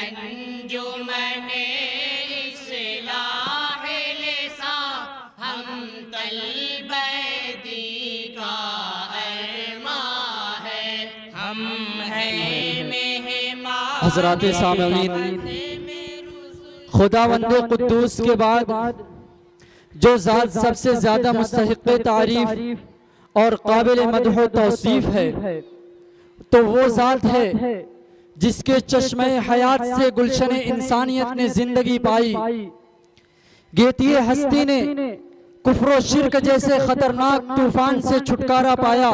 अंजुमने इस्लाह लिसा हम तलबदी का अरमा है, हम हैं मेहमान। हज़रात सामईन, खुदावंद कुद्दूस के बाद जो ज़ात सबसे ज़्यादा मुस्तहिक़ तारीफ़ और काबिल मदह तौसीफ़ है, तो वो ज़ात है जिसके चश्मे हयात से गुलशन इंसानियत ने जिंदगी पाई। गेतिए हस्ती ने कुफ्र शिर्क जैसे खतरनाक तूफान से छुटकारा पाया।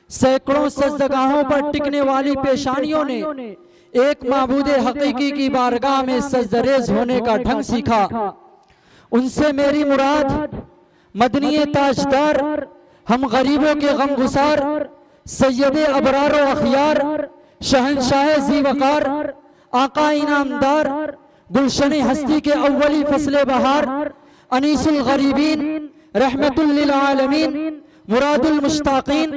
सैकड़ों सजदगाहों पर टिकने वाली पेशानियों ने एक माबूद हकीकी की बारगाह में सजदरेज होने का ढंग सीखा। उनसे मेरी मुराद मदनी ताजदार, हम गरीबों के गम गुसार, सैयद अबरार व अखियार, शहनशाह ज़ी वक़ार, आका इनामदार, गुलशन हस्ती के अव्वली फसले बहार, अनीसुल गरीबीन, रहमतुल लिल आलमीन, मुरादुल मुश्ताकीन,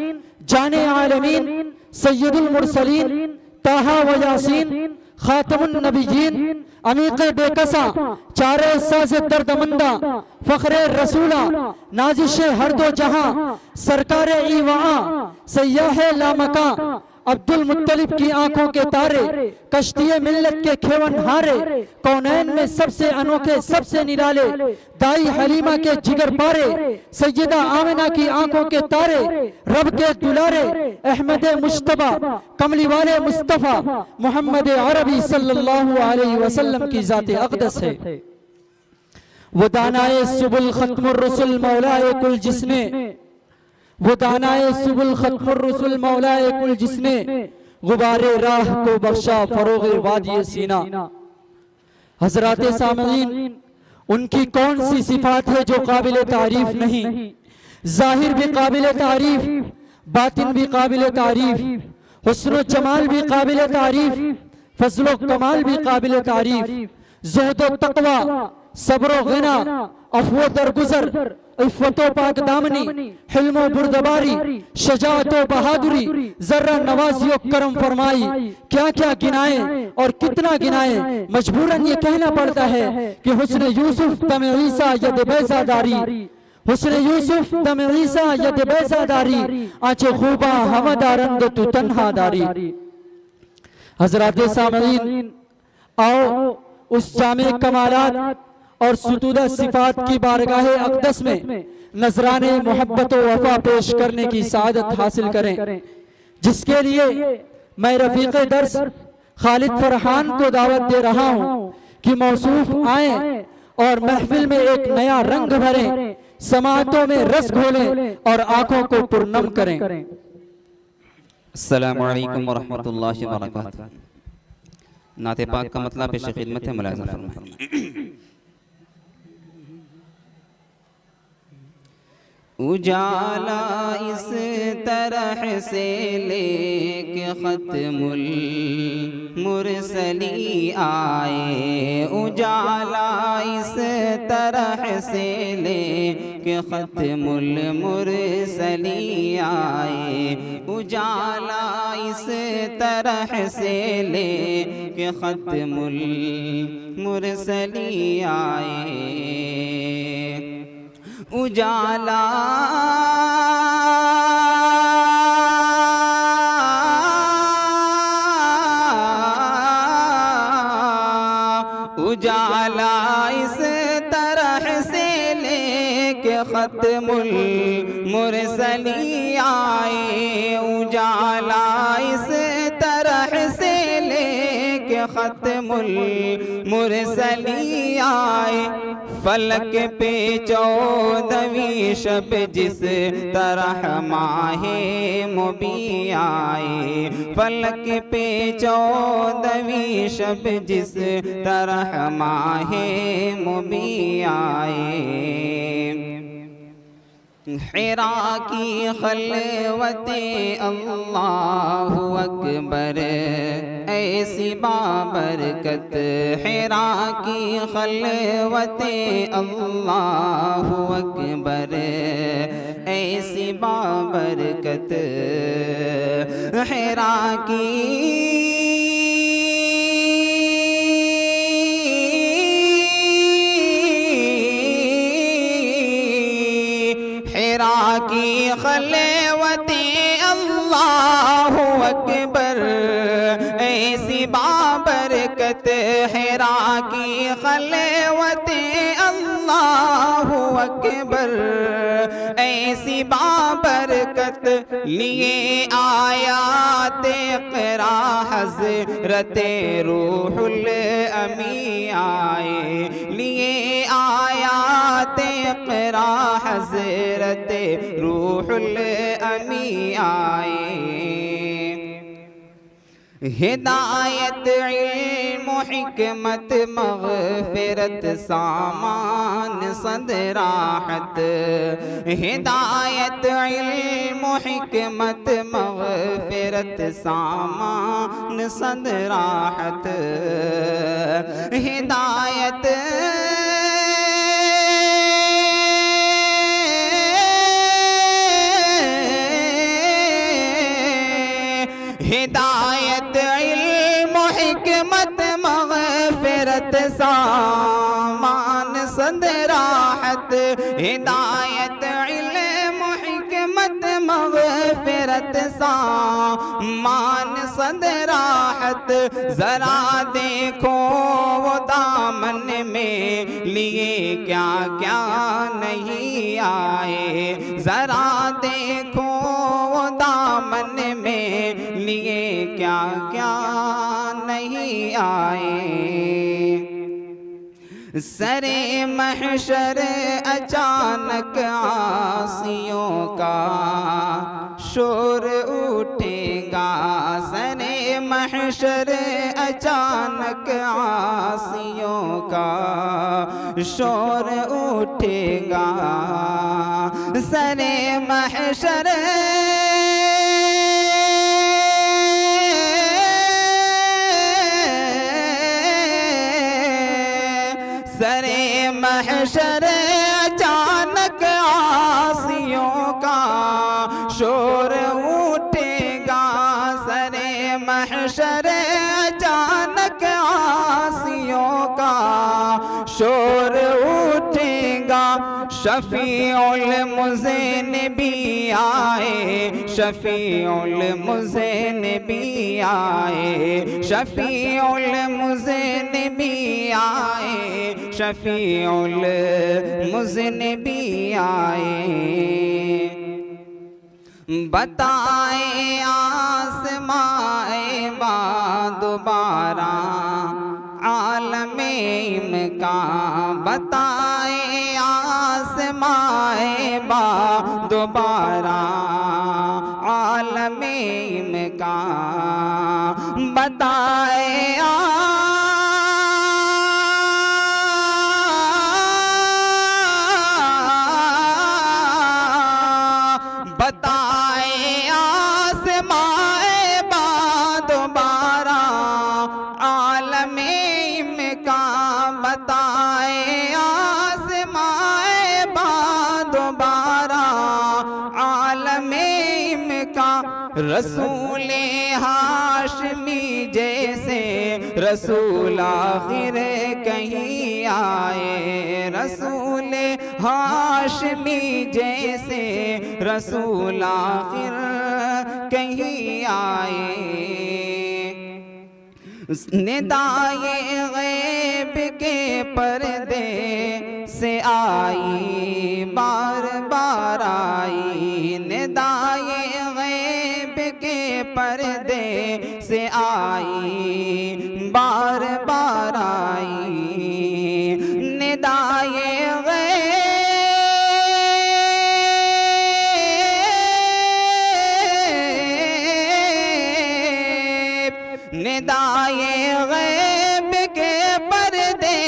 जाने आलमीन, सैयदुल मुरसलीन, ताहा व यासीन, खातमुन नबीयीन, अमीक़े बेकसा, चारे साज़े दर्दमंदा, फ़ख्रे रसूला, नाज़िशे हर दो जहां, सरकारे ईवाआ, सय्याहे लामका, अब्दुल मुत्तलिब की आंखों के तारे, कश्तिये मिल्लत के खेवन हारे, कौनैन में सबसे अनोखे सबसे निराले, दाई हलीमा के जिगर पारे, सैयदा आमिना की आंखों के तारे, रब के दुलारे, अहमद मुश्तबा, कमली वाले मुस्तफ़ा, मोहम्मद अरबी सल्लल्लाहु अलैहि वसल्लम की ज़ात अक़दस है। वो दानाए सुबुल खत्मुर रसूल मौलाए कुल जिसने, वो दानाए सुबुल खत्मुर रसूल मौलाए कुल जिसने, गुबारे राह को बख्शा फरोग़े वादी सीना। हज़रात सामईन, उनकी कौन सी सिफात है जो काबिल तारीफ नहीं? जाहिर भी काबिल तारीफ, बातिन भी काबिल तारीफ, हुस्न जमाल भी काबिल तारीफ, फज़्ल कमाल भी काबिल तारीफ, ज़ुहद व तक़वा, सब्र व गिना, अफ़्व दरगुज़र, इफ़्फ़त व पाकदामनी, हिल्म व बुर्दबारी, शजाअत व बहादुरी, ज़र्रा नवाज़ी व करम फरमाई। क्या क्या गिनाए और कितना गिनाए, मजबूरन ये कहना पड़ता है कि हुस्न यूसुफ दम ईसा यद बैज़ादारी, हुस्न यूसुफ दम ईसा यद बैज़ादारी, आंचे खूबा हमदारंद तू तन्हादारी। हज़रात सामईन, आओ उस जामे कमालात और सुतूदा सिफात की बारगाह अक़दस में नजराने मोहब्बत व वफा पेश करने की सादत हासिल करें, जिसके लिए मैं रफीक दर्स खालिद फरहान को दावत दे रहा हूँ कि मौसूफ आए और महफिल में एक नया रंग भरें, समातों में रस घोलें और आंखों को पुरनम करें। अस्सलामु अलैकुम व रहमतुल्लाहि व बरकातुहू। नाते पाक का मतलब पेश खिदमत है, मुलाज़ा फरमाएं। उजाला इस तरह से लेके खत्मुल मुरसली आए, उजाला इस तरह से लेके खत्मुल मुरसली आए, उजाला इस तरह से लेके खत्मुल मुरसली आए, उजाला उजाला इस तरह से लेके खत्मुल मुरसली आए, उजाला इस तरह से लेके खत्मुल मुरसली आए, फलक पे 14वीं शब जिस तरह माहे मुबी आए, फलक पे 14वीं शब जिस तरह माहे मुबी आए, हिरा की खलवते अल्लाहु अकबर ऐसी बाबरकत, हिरा की खलवते अल्लाहु अकबर ऐसी बाबरकत, हिरा की की खलेवते अल्लाहु अकबर, ऐसी बाबरकत हिरा की खलेवते अल्लाहु अकबर, ऐसी बाबरकत लिए आयात इक़रा हज़रते रूहुल अमी आए, लिए आयात इक़रा हज़रते रूहुल अमी आए। हिदायत इल्म हिकमत मग़फ़िरत सामान सदराहत, हिदायत इल्म हिकमत मग़फ़िरत सामान सदराहत, हिदायत हिदायत इल्म हिकमत मग़फ़िरत सामान सदराहत, हिदायत इल्म हिकमत मग़फ़िरत सामान सदराहत। ज़रा देखो वो दामन में लिए क्या क्या नहीं आए, ज़रा देखो वो दामन में लिए क्या क्या नहीं आए। सरे महशर अचानक आसियों का शोर उठेगा, सरे महशर अचानक आसियों का शोर उठेगा, सरे महशर सरे महशर अचानक आसियों का शोर उठेगा, सरे महशर अचानक आसियों का शोर उठेगा। शफीउल मुज़निबी आए, शफीउल मुज़निबी आए, शफीउल मुज़निबी आए, शफीउल मुज़निबी आए। बताए आसमाए बा दोबारा आलमे इम्कान, बताए आसमाए बा दोबारा आलमे इम्कान, बताए बताए आसमाए बा दोबारा आलमे इम्कान, बताए आसमाए बा दोबारा आलमे इम्कान। रसूले हाशमी जैसे रसूल आखिर कहीं आए, रसूले हाशमी जैसे रसूल आखिर कहीं आए। निदाए गैब के पर्दे से आई बार बार आई, निदाए गैब के पर्दे से आई बार बार आई, निदाए निदाए गैब के पर्दे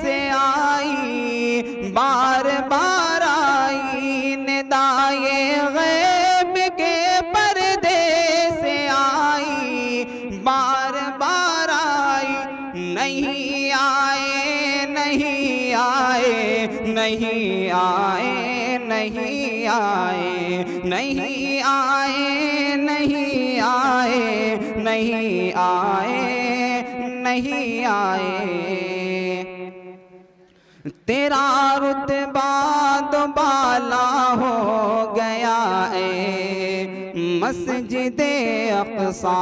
से आई बार बार आई, निदाए गैब के पर्दे से आई बार बार आई। नहीं आए नहीं आए नहीं आए नहीं आए नहीं आए नहीं आए नहीं आए नहीं आए। तेरा रुतबा तो बाला हो गया मस्जिद अक़सा,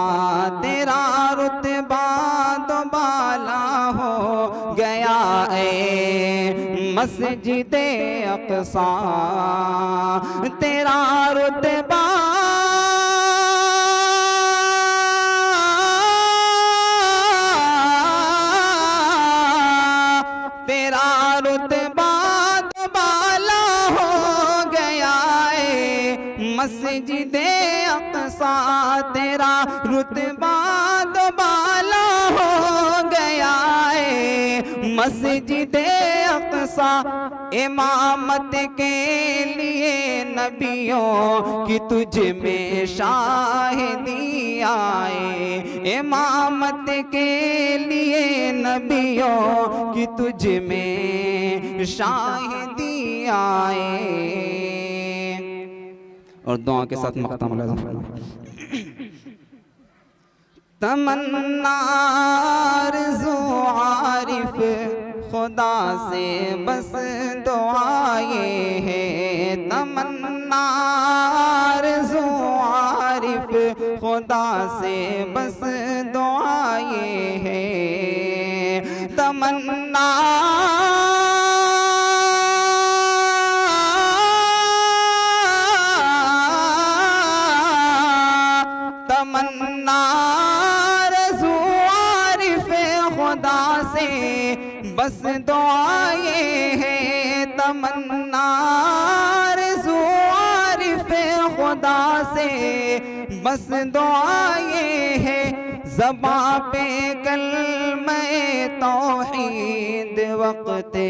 तेरा रुतबा तो बाला हो गया मस्जिद अक़सा, तेरा रुतबा मस्जिद अक़सा, तेरा रुतबा तो बाला हो गया मस्जिद अक़सा। इमामत के लिए नबियों की तुझ में शाहिदी आए, इमामत के लिए नबियों की तुझ में शाहिदी आए। और दुआ के साथ मक़ता मुलाज़म तमन्ना आरज़ू आरिफ खुदा से बस दुआए है, तमन्ना आरज़ू आरिफ खुदा से बस दुआए है, तमन्ना बस दुआए हैं, तमन्ना आरज़ू आरिफ़ खुदा से बस दुआए हैं। ज़बां पे कलमे तौहीद वक़्ते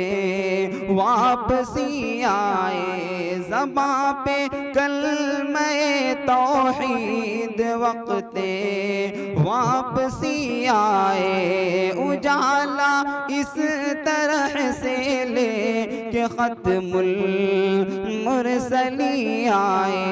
वापसी आए, ज़बां पे कलमे तौहीद वक़्ते वापसी आए। उजाला इस तरह से ले कि ख़त्मुल मुरसली आए।